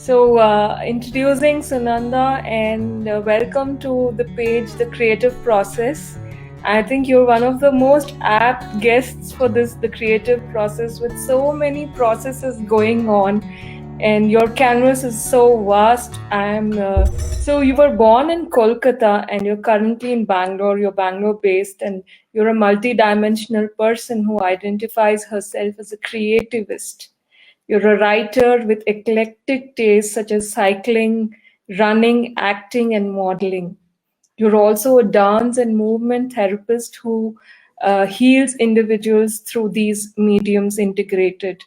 Introducing Sunanda, and welcome to the page, The Creative Process. I think you're one of the most apt guests for this, The Creative Process, with so many processes going on, and your canvas is so vast. So you were born in Kolkata, and you're currently in Bangalore. You're Bangalore-based, and you're a multi-dimensional person who identifies herself as a creativist. You're a writer with eclectic tastes such as cycling, running, acting, and modeling. You're also a dance and movement therapist who heals individuals through these mediums integrated.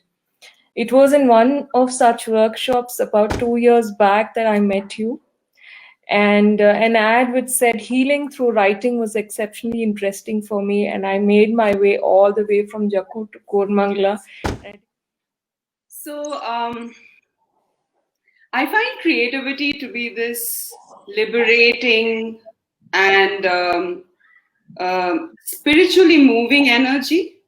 It was in one of such workshops about 2 years back that I met you. And an ad which said healing through writing was exceptionally interesting for me. And I made my way all the way from Jakku to Kormangla. So I find creativity to be this liberating and spiritually moving energy.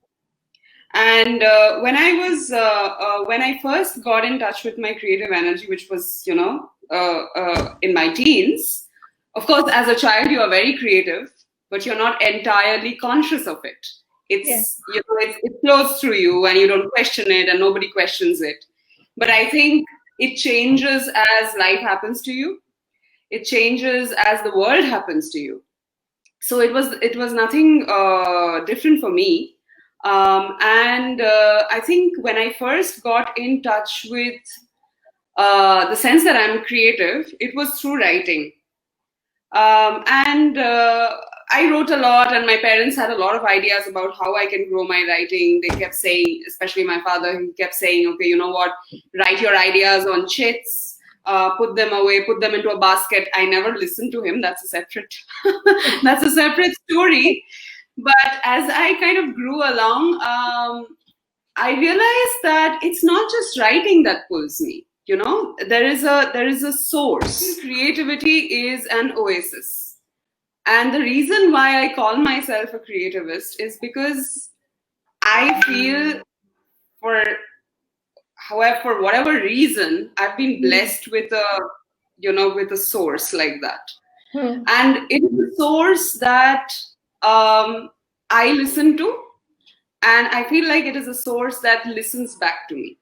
And when I first got in touch with my creative energy, which was, in my teens, of course, as a child, you are very creative, but you're not entirely conscious of it. It flows through you and you don't question it and nobody questions it. But I think it changes as life happens to you. It changes as the world happens to you. So it was nothing different for me. I think when I first got in touch with the sense that I'm creative, it was through writing. I wrote a lot, and my parents had a lot of ideas about how I can grow my writing. They kept saying, especially my father, he kept saying, okay, you know what, write your ideas on chits, put them away, put them into a basket. I never listened to him. That's a separate story. But as I kind of grew along, I realized that it's not just writing that pulls me. There is a source. Creativity is an oasis. And the reason why I call myself a creativist is because I feel for whatever reason, I've been blessed with a source like that. And it is a source that I listen to, and I feel like it is a source that listens back to me.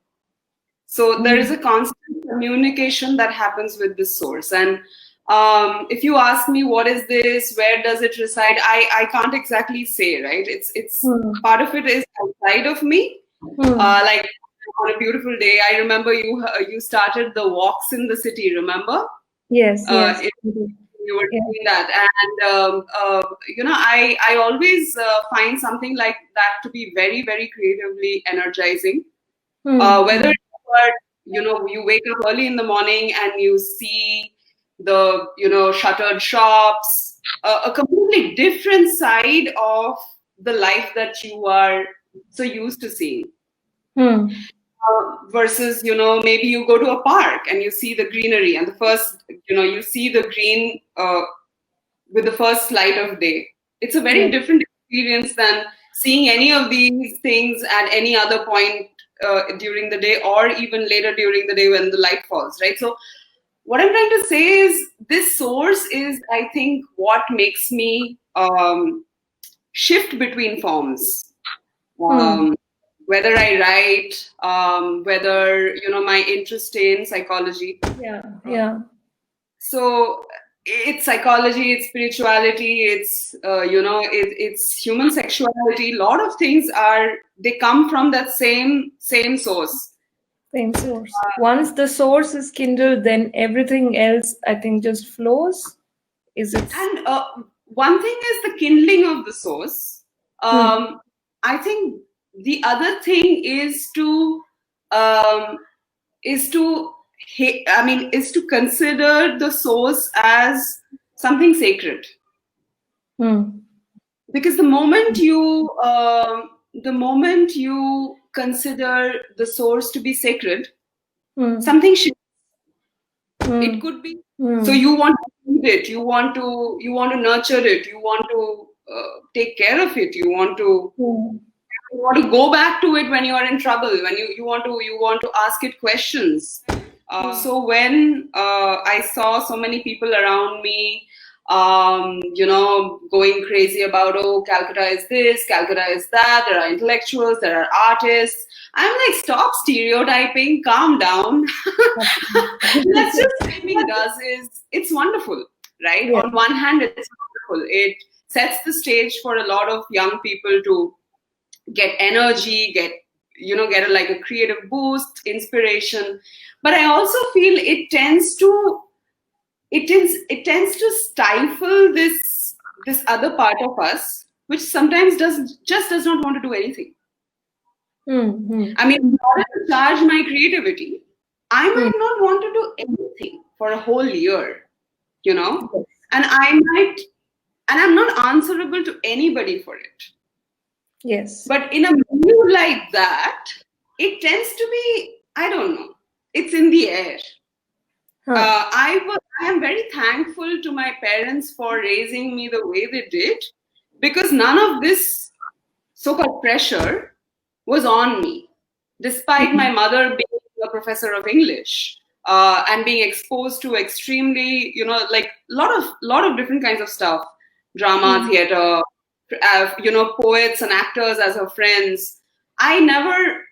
So there is a constant communication that happens with this source. And if you ask me what is this, where does it reside, I can't exactly say, right? It's part of it is outside of me. Like on a beautiful day, I remember you started the walks in the city, remember? Yes. You were doing that, and I always find something like that to be very, very creatively energizing. Whether you wake up early in the morning and you see the shuttered shops, a completely different side of the life that you are so used to seeing. Versus, maybe you go to a park and you see the greenery, and the first, you see the green with the first light of day. It's a very different experience than seeing any of these things at any other point during the day, or even later during the day when the light falls, right? So what I'm trying to say is this source is, I think, what makes me shift between forms. Whether I write, whether, my interest in psychology. So it's psychology, it's spirituality, it's, it's human sexuality. A lot of things they come from that same source. Same source. Once the source is kindled, then everything else, I think, just flows. Is it? And one thing is the kindling of the source. I think the other thing is to consider the source as something sacred. Because the moment you consider the source to be sacred, something shifts. It could be so you want to feed it, you want to nurture it, you want to take care of it, you want to go back to it when you are in trouble, when you want to ask it questions. So when I saw so many people around me, going crazy about, oh, Calcutta is this, Calcutta is that, there are intellectuals, there are artists. I'm like, stop stereotyping, calm down. That's just swimming does is, it's wonderful, right? Yeah. On one hand, it's wonderful. It sets the stage for a lot of young people to get energy, get like a creative boost, inspiration. But I also feel it tends to stifle this other part of us, which sometimes does not want to do anything. Mm-hmm. I mean, in order to charge my creativity, I might not want to do anything for a whole year, and I'm not answerable to anybody for it. Yes. But in a mood like that, it tends to be, I don't know, it's in the air. I am very thankful to my parents for raising me the way they did, because none of this so-called pressure was on me, despite my mother being a professor of English and being exposed to extremely, like lot of different kinds of stuff, drama, theater, poets and actors as her friends. I never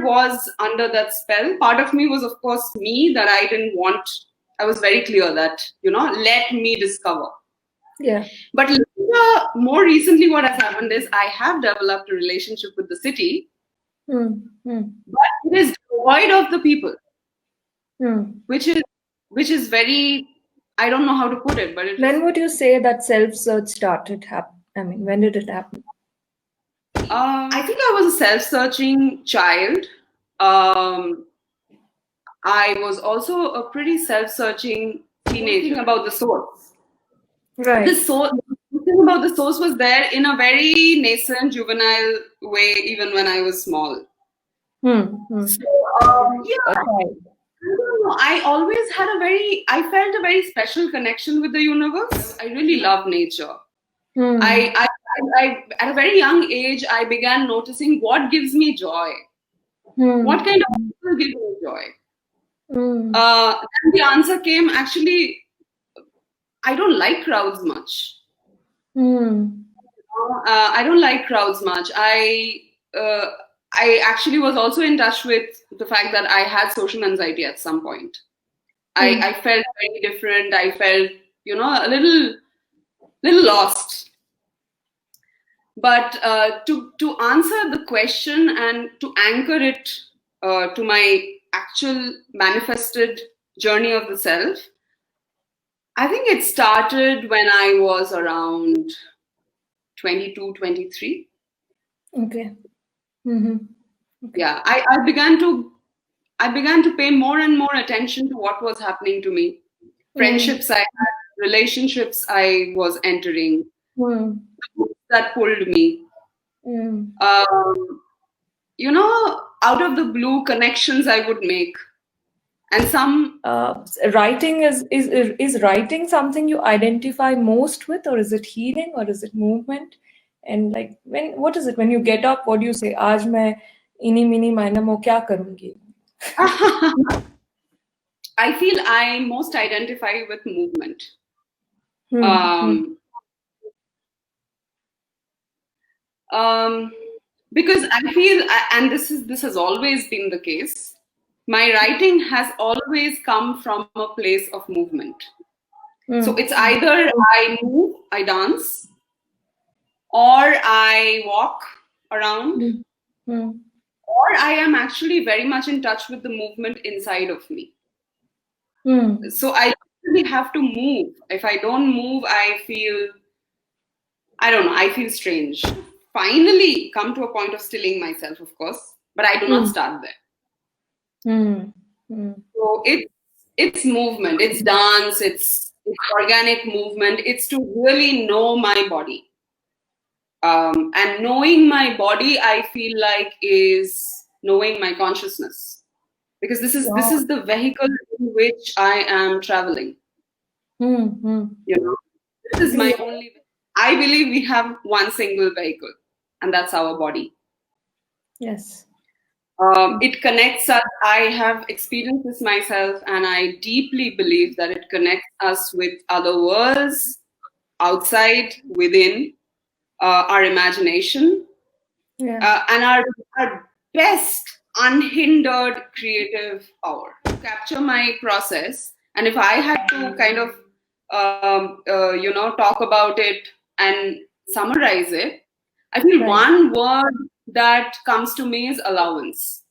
was under that spell. Part of me was, of course, me that I didn't want. I was very clear that, let me discover. Yeah. But more recently, what has happened is I have developed a relationship with the city, but it is devoid of the people, which is very, I don't know how to put it, but when would you say that self-search started happening? I mean, when did it happen? I think I was a self-searching child. I was also a pretty self-searching teenager about the source. Right. The thing about the source was there in a very nascent, juvenile way, even when I was small. So, yeah. Okay. I always had I felt a very special connection with the universe. I really love nature. I at a very young age, I began noticing what gives me joy. What kind of people give me joy? Then the answer came, actually, I don't like crowds much. I don't like crowds much. I actually was also in touch with the fact that I had social anxiety at some point. I felt very different. I felt, a little lost. But to answer the question and to anchor it to my actual manifested journey of the self, I think it started when I was around 22, 23. Okay. Okay. Yeah, I began to pay more and more attention to what was happening to me. Friendships I had, relationships I was entering, that pulled me. Out of the blue connections I would make. And some writing is writing something you identify most with, or is it healing, or is it movement? And like, what is it when you get up? What do you say? आज मैं इनी mini महीना में क्या करूँगी? I feel I most identify with movement. Because I feel, and this has always been the case, my writing has always come from a place of movement. So it's either I move, I dance, or I walk around, or I am actually very much in touch with the movement inside of me. So I really have to move. If I don't move, I feel strange. Finally come to a point of stilling myself, of course, but I do not start there. So it's movement, it's dance, it's organic movement. It's to really know my body. And knowing my body, I feel like, is knowing my consciousness, because this is the vehicle in which I am traveling. This is my only. I believe we have one single vehicle, and that's our body. Yes. It connects us. I have experienced this myself, and I deeply believe that it connects us with other worlds, outside, within, our imagination, and our best unhindered creative power. To capture my process, and if I had to kind of talk about it and summarize it, I feel one word that comes to me is allowance.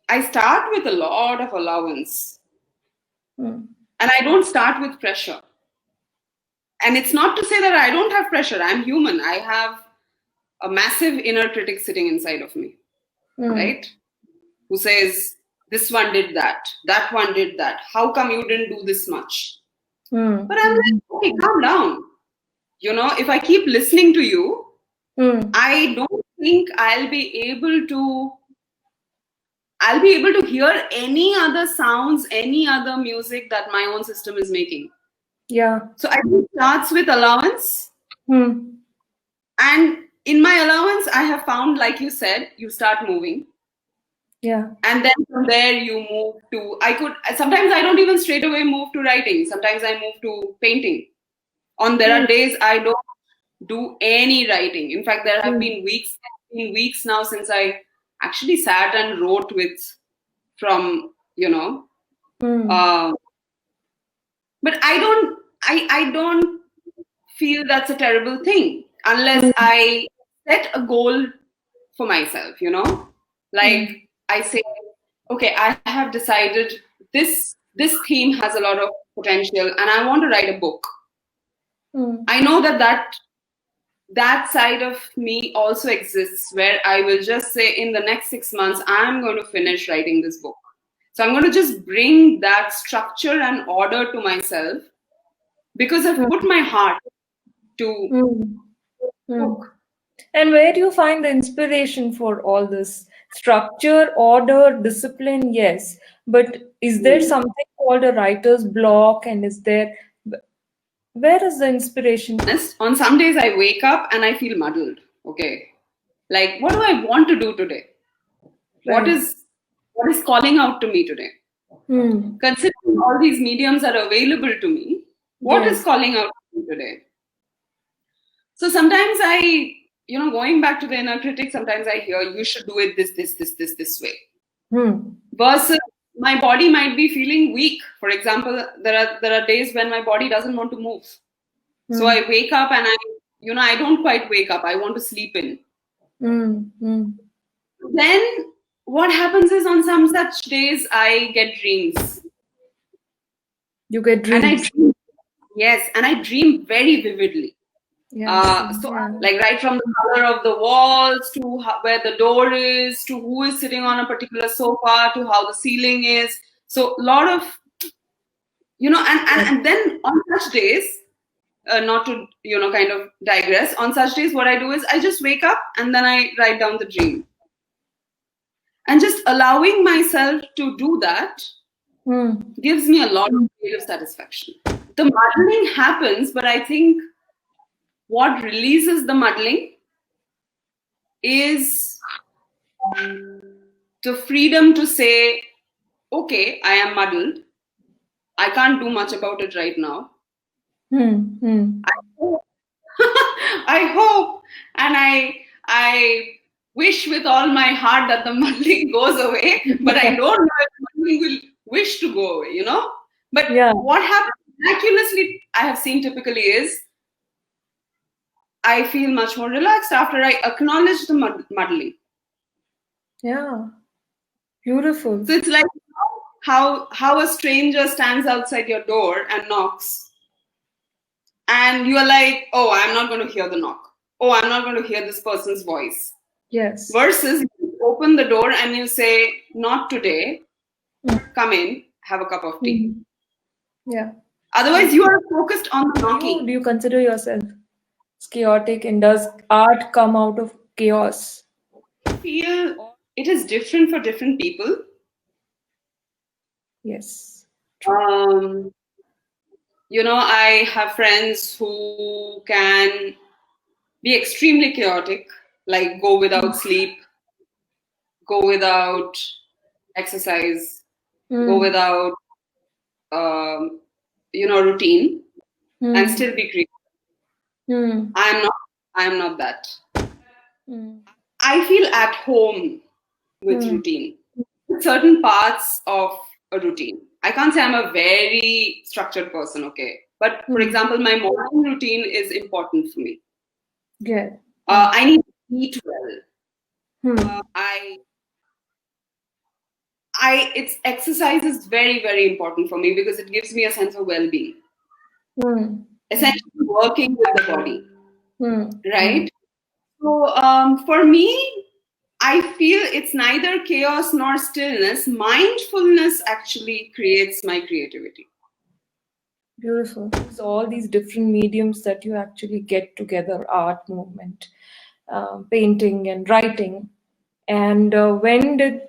I start with a lot of allowance, and I don't start with pressure. And it's not to say that I don't have pressure. I'm human. I have a massive inner critic sitting inside of me, right? Who says, this one did that one did that. How come you didn't do this much? But I'm like, okay, calm down. If I keep listening to you, I don't think I'll be able to hear any other sounds, any other music that my own system is making. Yeah. So I think it starts with allowance. And in my allowance, I have found, like you said, you start moving. Yeah. And then from there you move to, sometimes I don't even straight away move to writing. Sometimes I move to painting. There are days I don't do any writing. In fact, there have been weeks now since I actually sat and wrote from but I don't feel that's a terrible thing unless I set a goal for myself, like I say, okay, I have decided this theme has a lot of potential and I want to write a book. I know that side of me also exists, where I will just say in the next 6 months I'm going to finish writing this book. So I'm going to just bring that structure and order to myself, because I've put my heart to book. And where do you find the inspiration for all this? Structure, order, discipline, yes. But is there something called a writer's block? And where is the inspiration? On some days I wake up and I feel muddled. Okay. Like, what do I want to do today? What is calling out to me today? Considering all these mediums are available to me, what is calling out to me today? So sometimes I, going back to the inner critic, sometimes I hear you should do it this way. Versus my body might be feeling weak. For example, there are days when my body doesn't want to move. So I wake up and I don't quite wake up. I want to sleep in. Then what happens is, on some such days, I get dreams. You get dreams? And I dream very vividly. Like right from the color of the walls to where the door is, to who is sitting on a particular sofa, to how the ceiling is. So a lot of, and then on such days, not to, kind of digress, on such days, what I do is I just wake up and then I write down the dream. And just allowing myself to do that gives me a lot of creative satisfaction. The muddling happens, but I think what releases the muddling is the freedom to say, okay, I am muddled. I can't do much about it right now. I hope and I wish with all my heart that the muddling goes away, but I don't know if muddling will wish to go away, But what happens miraculously, I have seen typically, is I feel much more relaxed after I acknowledge the muddling. Yeah. Beautiful. So it's like how a stranger stands outside your door and knocks, and you are like, oh, I'm not going to hear the knock. Oh, I'm not going to hear this person's voice. Yes. Versus you open the door and you say, not today. Come in, have a cup of tea. Yeah. Otherwise, you are focused on the knocking. Do you consider yourself chaotic, and does art come out of chaos? I feel it is different for different people. Yes. I have friends who can be extremely chaotic. like go without sleep, go without exercise, go without routine, and still be creative. I am not that. I feel at home with routine, certain parts of a routine. I can't say I'm a very structured person, okay? But for example, my morning routine is important for me. Yeah. I need to eat well. It's exercise is very, very important for me because it gives me a sense of well-being. Essentially, working with the body, right? So for me, I feel it's neither chaos nor stillness. Mindfulness actually creates my creativity. Beautiful. So all these different mediums that you actually get together, art, movement, painting and writing. And when did,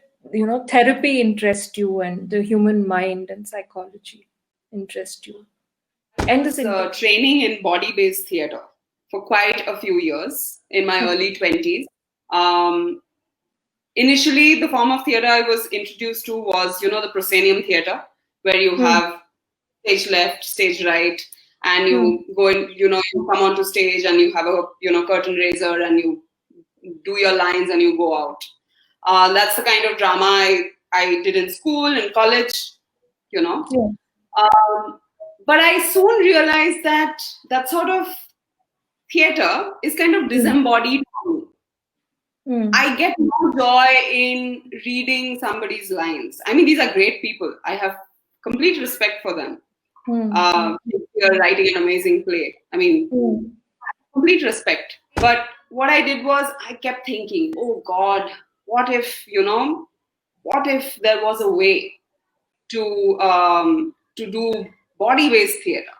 therapy interest you, and the human mind and psychology interest you? And this training in body-based theater for quite a few years in my early 20s. Initially, the form of theater I was introduced to was, the proscenium theater, where you have stage left, stage right, and you go in, you come onto stage and you have a, curtain raiser and you do your lines and you go out. That's the kind of drama I did in school and college, but I soon realized that sort of theater is kind of disembodied for me. I get no joy in reading somebody's lines. I mean, these are great people. I have complete respect for them. You're writing an amazing play. I mean, complete respect. But what I did was I kept thinking, oh God, what if there was a way to do body-based theater?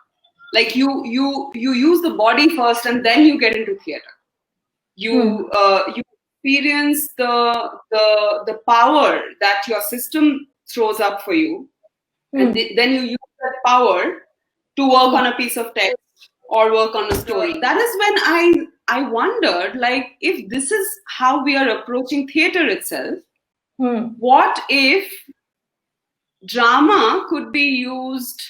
Like you use the body first and then you get into theater. You experience the power that your system throws up for you, and then you use that power to work on a piece of text or work on a story. That is when I wondered, like, if this is how we are approaching theater itself, what if drama could be used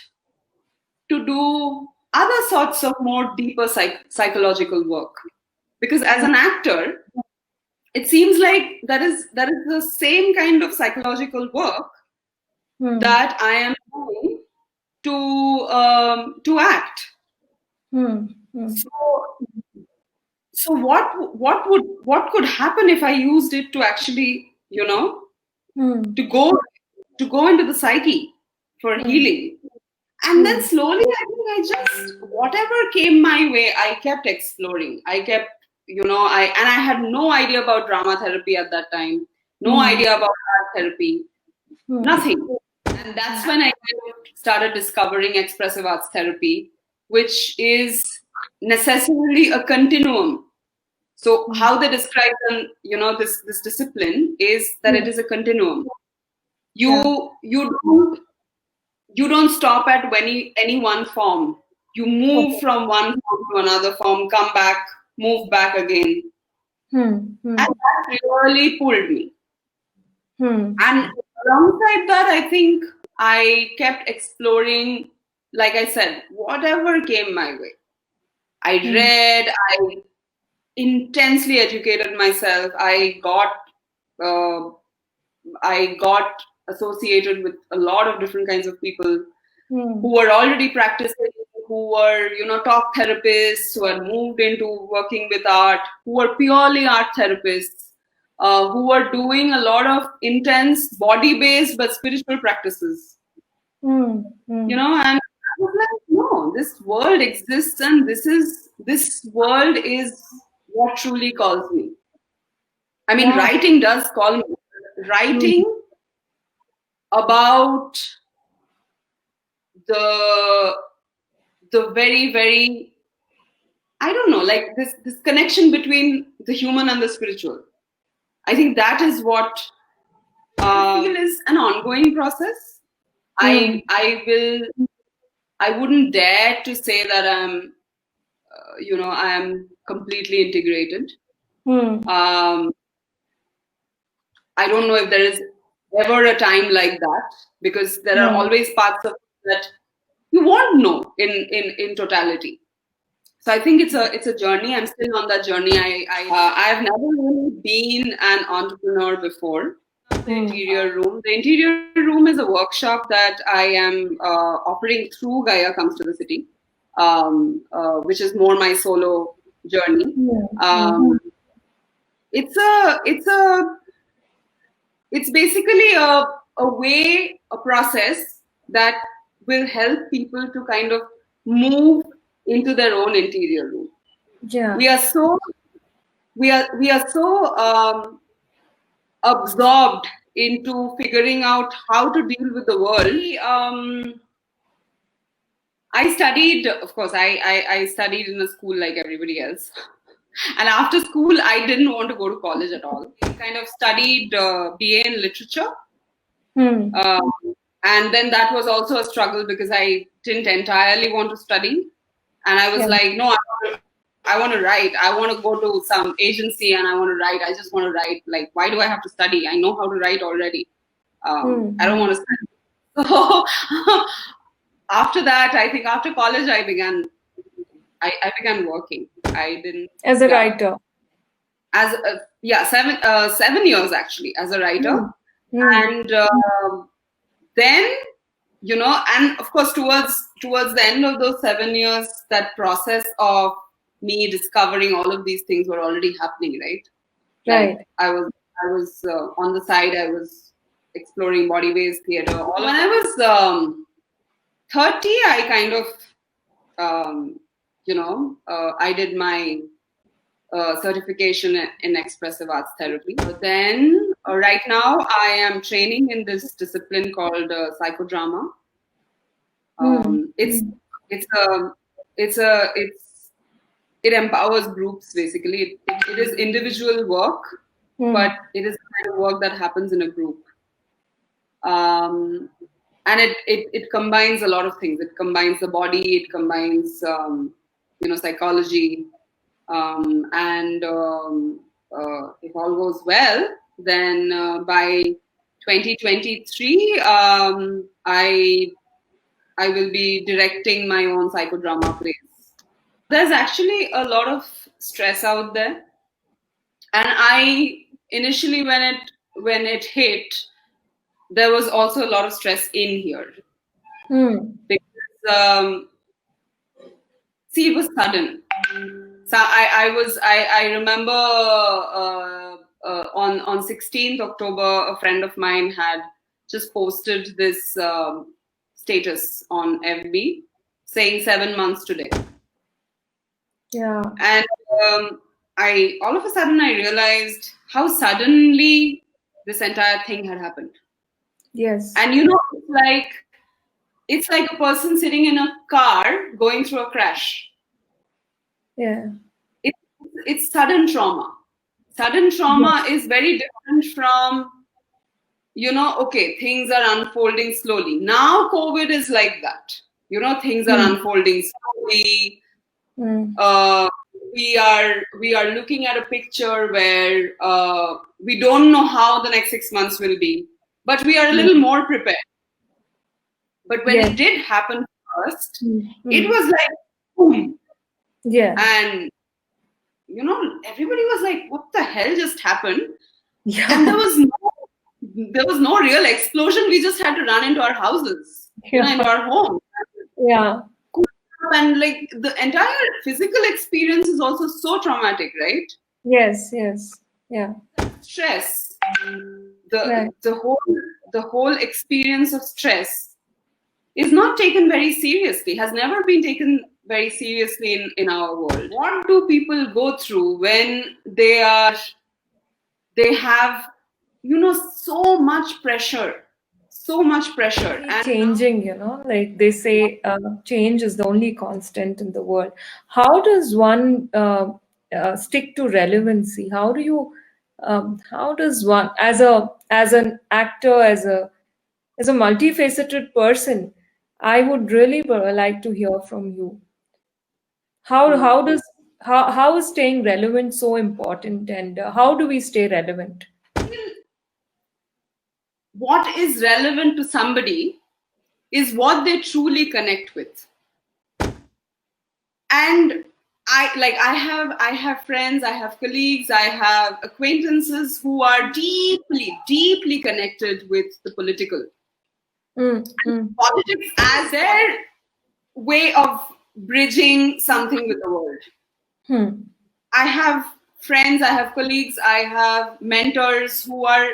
to do other sorts of more deeper psychological work? Because as an actor, it seems like that is the same kind of psychological work that I am doing to act. So what could happen if I used it to actually, to go into the psyche for healing? And then slowly, I think I just, whatever came my way, I kept exploring. I kept, I had no idea about drama therapy at that time, no idea about art therapy, nothing. And that's when I started discovering expressive arts therapy, which is necessarily a continuum. So how they describe them, this discipline is that it is a continuum. You don't stop at any one form. You move from one form to another form, come back, move back again. And that really pulled me. And alongside that, I think I kept exploring, like I said, whatever came my way. I read, I intensely educated myself. I got associated with a lot of different kinds of people who were already practicing, who were, talk therapists, who had moved into working with art, who were purely art therapists, who were doing a lot of intense body-based but spiritual practices. And I was like, no, this world exists, and this world is what truly calls me. I mean, writing does call me. Writing about the very, very, I don't know, like this connection between the human and the spiritual. I think that is what I feel is an ongoing process. I wouldn't dare to say that I'm I am completely integrated. Um, I don't know if there is ever a time like that, because there are always parts of it that you won't know in totality. So I think it's a journey. I'm still on that journey. I've never really been an entrepreneur before. The interior room. The interior room is a workshop that I am offering through Gaia Comes to the City, which is more my solo journey. It's basically a way, a process that will help people to kind of move into their own interior room. Yeah. We are so absorbed into figuring out how to deal with the world. I studied, of course, I studied in a school like everybody else. And after school, I didn't want to go to college at all. I kind of studied BA in literature. And then that was also a struggle because I didn't entirely want to study. And I was like, no, I want to write. I want to go to some agency and I want to write. I just want to write. Like, why do I have to study? I know how to write already. I don't want to study. So after that, I think after college, I began working. I didn't as a writer. As 7 years actually as a writer, and then and of course towards the end of those 7 years, that process of me discovering all of these things were already happening, right? Like I was on the side. I was exploring body-based theater. When I was 30, I kind of I did my certification in expressive arts therapy. But then right now I am training in this discipline called psychodrama. It empowers groups basically. It is individual work, but it is the kind of work that happens in a group. And it combines a lot of things. It combines the body. It combines psychology. And if all goes well, then by 2023, I will be directing my own psychodrama plays. There's actually a lot of stress out there, and I initially when it hit, there was also a lot of stress in here because see, it was sudden. So I remember on 16th October, a friend of mine had just posted this status on FB saying 7 months today. Yeah. And I all of a sudden I realized how suddenly this entire thing had happened. Yes. And it's like a person sitting in a car going through a crash. Yeah. It's sudden trauma. Sudden trauma is very different from, okay, things are unfolding slowly. Now COVID is like that. Things are unfolding slowly. We are looking at a picture where we don't know how the next 6 months will be, but we are a little more prepared. But when it did happen first, it was like boom. Yeah. And everybody was like, what the hell just happened? Yeah. And there was no real explosion. We just had to run into our houses, into our homes. Yeah. And like the entire physical experience is also so traumatic, right? Yes. Yeah. Stress. The whole experience of stress is not taken very seriously, has never been taken very seriously in our world. What do people go through when they have so much pressure? And changing, like they say, change is the only constant in the world. How does one stick to relevancy? How does one, as an actor, as a multifaceted person, I would really like to hear from you. How does how is staying relevant so important, and how do we stay relevant? What is relevant to somebody is what they truly connect with. And I have friends, I have colleagues, I have acquaintances who are deeply connected with the political. Politics as their way of bridging something with the world. I have friends, I have colleagues, I have mentors who are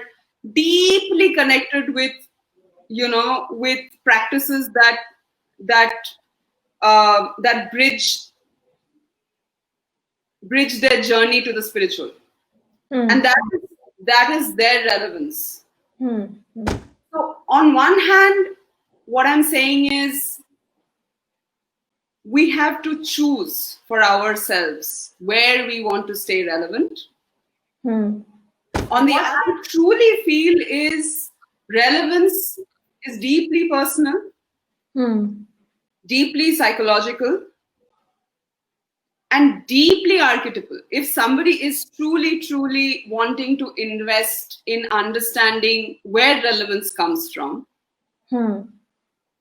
deeply connected with, with practices that that bridge their journey to the spiritual, and that is their relevance. So on one hand, what I'm saying is we have to choose for ourselves where we want to stay relevant. On the other, I truly feel is relevance is deeply personal, deeply psychological, and deeply archetypal. If somebody is truly wanting to invest in understanding where relevance comes from,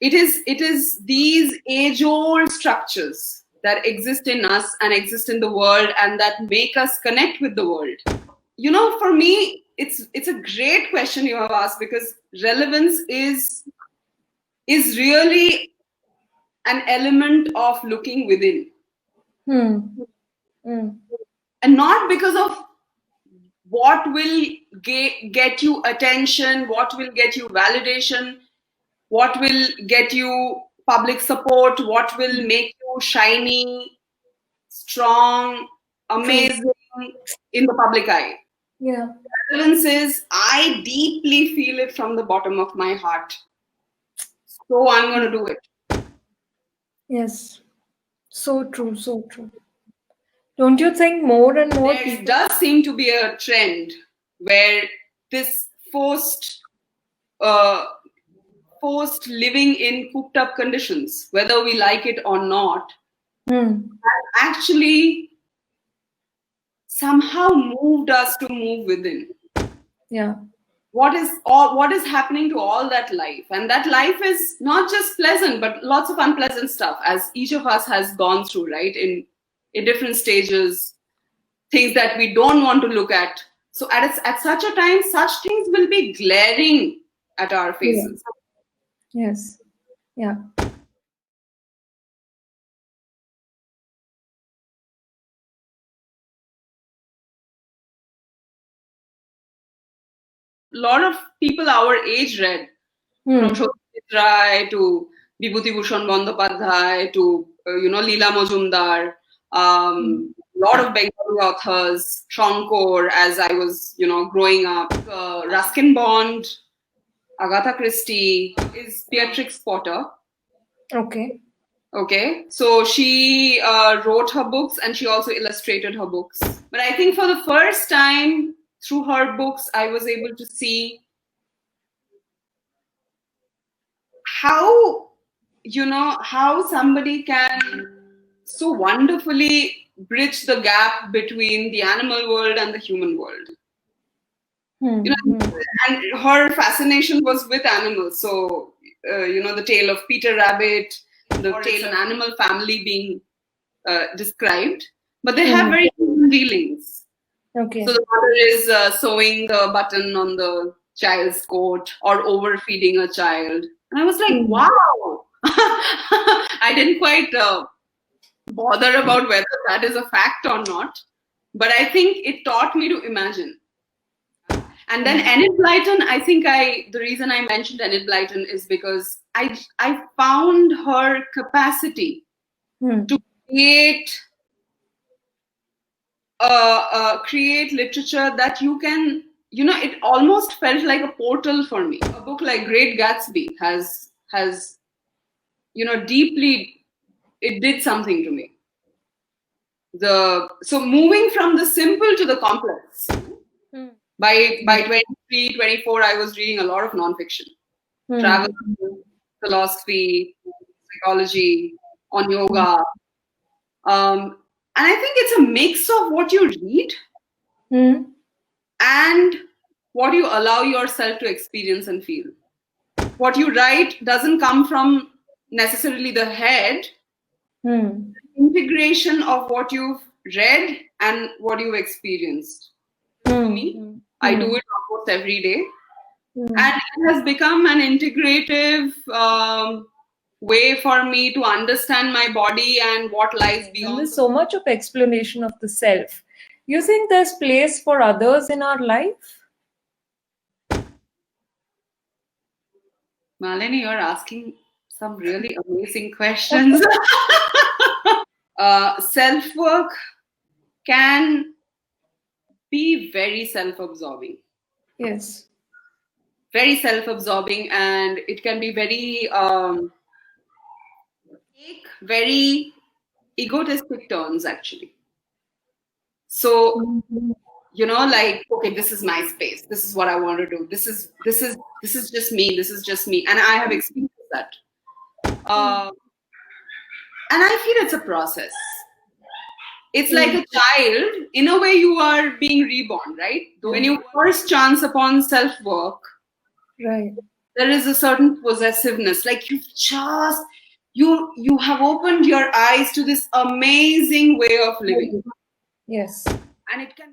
it is these age-old structures that exist in us and exist in the world and that make us connect with the world. For me, it's a great question you have asked, because relevance is really an element of looking within. And not because of what will get you attention, what will get you validation, what will get you public support, what will make you shiny, strong, amazing in the public eye. Yeah. Relevance is, I deeply feel it from the bottom of my heart, so I'm going to do it. Yes. So true, so true. Don't you think more and more There does seem to be a trend where this forced living in cooped up conditions, whether we like it or not, has actually somehow moved us to move within. Yeah. What is happening to all that life? And that life is not just pleasant, but lots of unpleasant stuff, as each of us has gone through, right? In different stages, things that we don't want to look at. So at such a time, such things will be glaring at our faces. Yes. Yeah. A lot of people our age read, from Satyajit Ray to Vibhuti Bhushan Bandyopadhyay to Leela Majumdar, lot of Bengali authors, Shankar, as I was growing up, Ruskin Bond, Agatha Christie, is Beatrix Potter. Okay, so she wrote her books and she also illustrated her books. But I think for the first time through her books, I was able to see how somebody can so wonderfully bridge the gap between the animal world and the human world. And her fascination was with animals. So, the tale of Peter Rabbit, the tale of an animal family being described, but they have very human feelings. Okay. So the mother is sewing the button on the child's coat or overfeeding a child. And I was like, wow. I didn't quite bother about whether that is a fact or not, but I think it taught me to imagine. And then Enid Blyton, I think the reason I mentioned Enid Blyton is because I found her capacity to create literature that you can, it almost felt like a portal for me. A book like Great Gatsby has deeply, it did something to me. So moving from the simple to the complex. By 23, 24, I was reading a lot of nonfiction. Travel, philosophy, psychology, on yoga. And I think it's a mix of what you read and what you allow yourself to experience and feel. What you write doesn't come from necessarily the head. Integration of what you've read and what you've experienced. For me, I do it almost every day. And it has become an integrative way for me to understand my body and what lies beyond. And there's so much of explanation of the self. You think there's place for others in our life? Malini, you're asking some really amazing questions. Self-work can be very self-absorbing. Yes. Very self-absorbing, and it can be very very egotistic turns, actually. So like, okay, this is my space, this is what I want to do, this is just me, and I have experienced that. And I feel it's a process. It's like a child, in a way you are being reborn, right? When you first chance upon self-work, right, there is a certain possessiveness, like you have opened your eyes to this amazing way of living. Yes.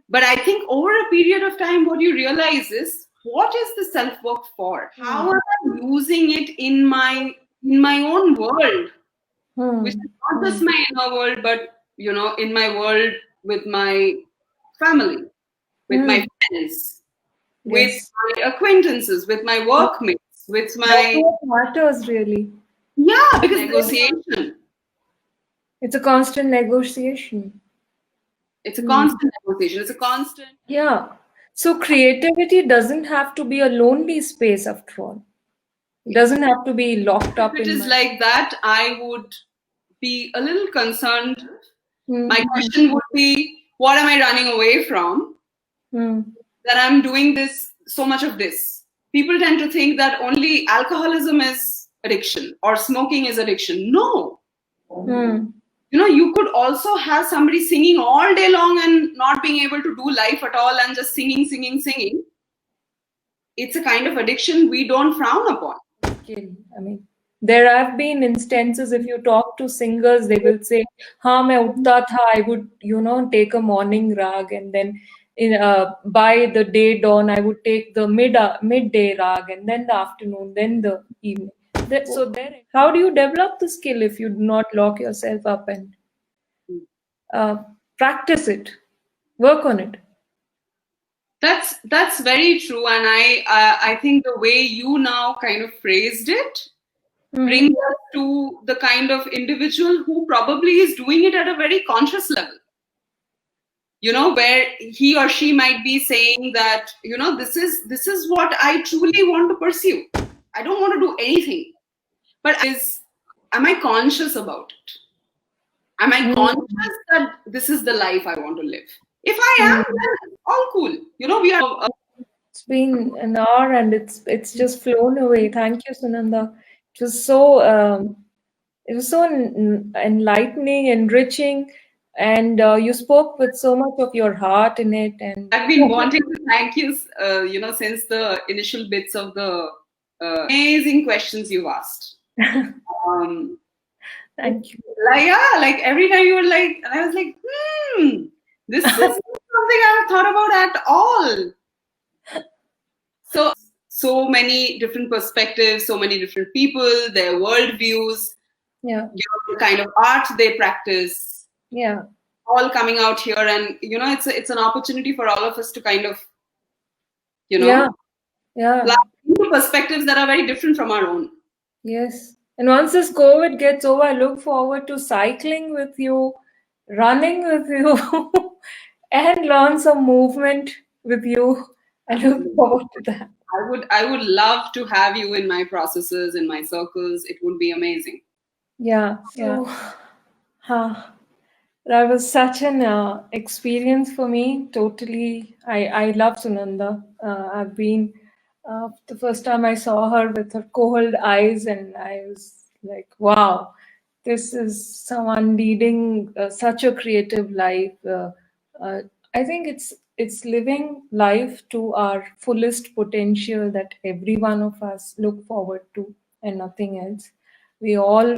But I think over a period of time, what you realize is, what is the self-work for? How am I using it in my own world, which is not just my inner world, but in my world with my family, with my friends, with my acquaintances, with my workmates, with my. What matters really? Yeah, because negotiation. It's a constant negotiation. It's a constant negotiation. It's a constant. Yeah. So creativity doesn't have to be a lonely space after all. It doesn't have to be locked up. If it is like that, I would be a little concerned. My question would be, what am I running away from? That I'm doing so much of this. People tend to think that only alcoholism is addiction or smoking is addiction. No. You could also have somebody singing all day long and not being able to do life at all and just singing. It's a kind of addiction we don't frown upon. I mean, there have been instances, if you talk to singers, they will say, "Haan, main uthta tha, I would, take a morning rag, and then by the day dawn, I would take the midday rag, and then the afternoon, then the evening." So there, how do you develop the skill if you do not lock yourself up and practice it, work on it? That's very true, and I think the way you now kind of phrased it brings us to the kind of individual who probably is doing it at a very conscious level. Where he or she might be saying that, this is what I truly want to pursue. I don't want to do anything, but am I conscious about it? Am I conscious that this is the life I want to live? If I am, then all cool. We are. It's been an hour and it's just flown away. Thank you, Sunanda. It was so enlightening, enriching, and you spoke with so much of your heart in it. And I've been wanting to thank you, since the initial bits of the amazing questions you asked. Thank you. Like every time you were like, and I was like, this is something I have thought about at all. So many different perspectives, so many different people, their worldviews, the kind of art they practice, all coming out here, and it's an opportunity for all of us to kind of, into perspectives that are very different from our own. Yes. And once this COVID gets over, I look forward to cycling with you, running with you, and learn some movement with you. I look forward to that. I would love to have you in my processes, in my circles. It would be amazing. Yeah. So, that was such an experience for me. Totally. I love Sunanda. I've been the first time I saw her with her cold eyes, and I was like, wow. this is someone leading such a creative life. I think it's living life to our fullest potential that every one of us look forward to, and nothing else. We all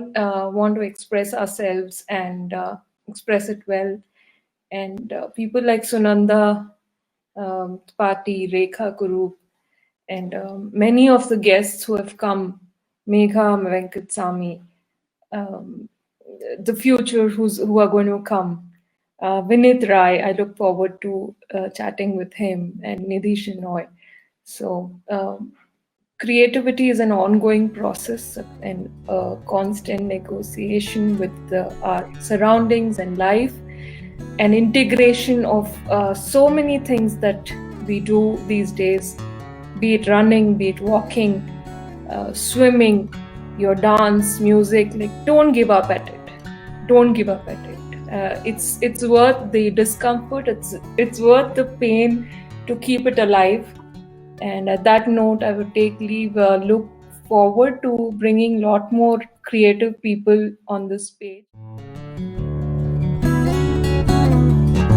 want to express ourselves and express it well. And people like Sunanda Pati, Rekha Kurup, and many of the guests who have come, Megha Venkatsamy, um, the future who are going to come. Vinith Rai, I look forward to chatting with him, and Nidhi Shenoy. So creativity is an ongoing process and a constant negotiation with our surroundings and life, an integration of so many things that we do these days, be it running, be it walking, swimming, your dance, music. Like, don't give up at it. Don't give up at it. It's worth the discomfort. It's worth the pain to keep it alive. And at that note, I would take leave. Look forward to bringing a lot more creative people on this page.